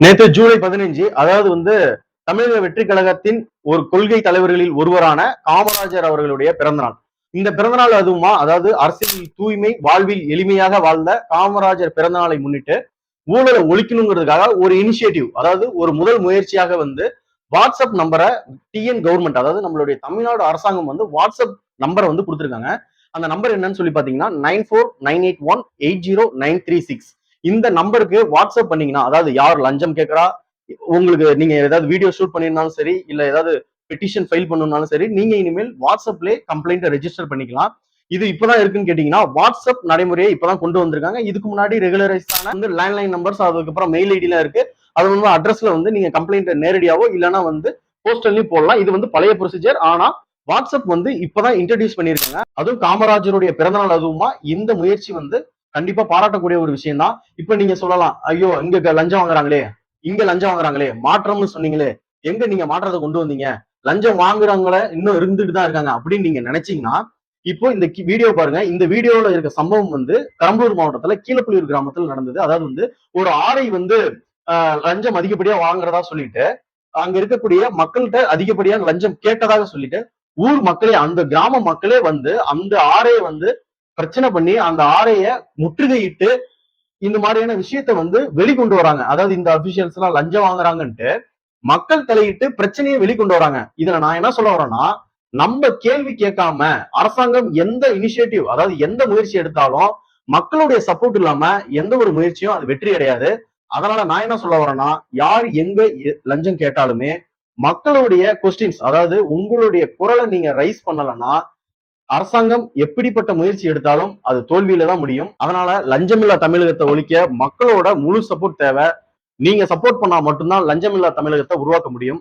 நேற்று ஜூலை 15 அதாவது தமிழக வெற்றி கழகத்தின் ஒரு கொள்கை தலைவர்களில் ஒருவரான காமராஜர் அவர்களுடைய பிறந்தநாள். இந்த பிறந்தநாள் அதுவுமா, அதாவது அரசியல் தூய்மை, வாழ்வில் எளிமையாக வாழ்ந்த காமராஜர் பிறந்தநாளை முன்னிட்டு ஊழலை ஒழிக்கணுங்கிறதுக்காக ஒரு இனிஷியேட்டிவ், அதாவது ஒரு முதல் முயற்சியாக வாட்ஸ்அப் நம்பரை டிஎன் கவர்மெண்ட், அதாவது நம்மளுடைய தமிழ்நாடு அரசாங்கம் வாட்ஸ்அப் நம்பரை கொடுத்திருக்காங்க. அந்த நம்பர் என்னன்னு சொல்லி பாத்தீங்கன்னா 9498180936. இந்த நம்பருக்கு வாட்ஸ்அப் பண்ணீங்கன்னா, அதாவது யார் லஞ்சம் கேட்கறா, உங்களுக்கு நீங்க ஏதாவது வீடியோ ஷூட் பண்ணிருந்தாலும் சரி, இல்ல ஏதாவது பெட்டிஷன் ஃபைல் பண்ணணும்னாலும் சரி, நீங்க இனிமேல் வாட்ஸ்அப்ல கம்ப்ளைண்ட் ரெஜிஸ்டர் பண்ணிக்கலாம். இது இப்பதான் இருக்குன்னு கேட்டீங்கன்னா, வாட்ஸ்அப் நடைமுறையை இப்பதான் கொண்டு வந்திருக்காங்க. இதுக்கு முன்னாடி ரெகுலரைஸான லேண்ட்லைன் நம்பர்ஸ், அதுக்கப்புறம் மெயில் ஐடிலாம் இருக்கு. அது அட்ரஸ்ல நீங்க கம்ப்ளைண்ட் நேரடியாவோ இல்லைன்னா போஸ்டல்லையும் போடலாம். இது பழைய ப்ரொசீஜர். ஆனா வாட்ஸ்அப் இப்பதான் இன்ட்ரடியூஸ் பண்ணிருக்காங்க. அதுவும் காமராஜருடைய பிறந்தநாள் அதுவுமா இந்த முயற்சி கண்டிப்பா பாராட்டக்கூடிய ஒரு விஷயம் தான். இப்ப நீங்க சொல்லலாம், ஐயோ இங்க லஞ்சம் வாங்குறாங்களே, இங்க லஞ்சம் வாங்குறாங்களே, மாற்றம்னு சொன்னீங்களே, எங்க நீங்க மாற்றத்தை கொண்டு வந்தீங்க, லஞ்சம் வாங்குறவங்கள இன்னும் இருந்துட்டு தான் இருக்காங்க அப்படின்னு நீங்க நினைச்சீங்கன்னா, இப்போ இந்த வீடியோ பாருங்க. இந்த வீடியோல இருக்க சம்பவம் பெரம்பலூர் மாவட்டத்துல கீழப்புலியூர் கிராமத்தில் நடந்தது. அதாவது ஒரு ஆரை லஞ்சம் அதிகப்படியா வாங்குறதா சொல்லிட்டு அங்க இருக்கக்கூடிய மக்கள்கிட்ட அதிகப்படியா லஞ்சம் கேட்டதாக சொல்லிட்டு ஊர் மக்களே, அந்த கிராம மக்களே அந்த ஆரையை பிரச்சனை பண்ணி அந்த ஆரைய முற்றுகையிட்டு இந்த மாதிரியான விஷயத்த வெளிக்கொண்டு வராங்க. அதாவது இந்த அபிஷியல்ஸ் எல்லாம் லஞ்சம் வாங்குறாங்கன்ட்டு மக்கள் தலையிட்டு பிரச்சனையை வெளிக்கொண்டு வராங்க. இதுல நான் என்ன சொல்ல வரேன்னா, நம்ம கேள்வி கேட்காம அரசாங்கம் எந்த இனிஷியேட்டிவ், அதாவது எந்த முயற்சி எடுத்தாலும் மக்களுடைய சப்போர்ட் இல்லாம எந்த ஒரு முயற்சியும் அது வெற்றி அடையாது. அதனால நான் என்ன சொல்ல வரேன்னா, யார் எங்க லஞ்சம் கேட்டாலுமே மக்களுடைய கொஸ்டின்ஸ், அதாவது உங்களுடைய குரலை நீங்க ரைஸ் பண்ணலன்னா அரசாங்கம் எப்படிப்பட்ட முயற்சி எடுத்தாலும் அது தோல்வியில தான் முடியும். அதனால லஞ்சமில்லா தமிழகத்தை ஒழிக்க மக்களோட முழு சப்போர்ட் தேவை. நீங்க சப்போர்ட் பண்ணா மட்டும்தான் லஞ்சமில்லா தமிழகத்தை உருவாக்க முடியும்.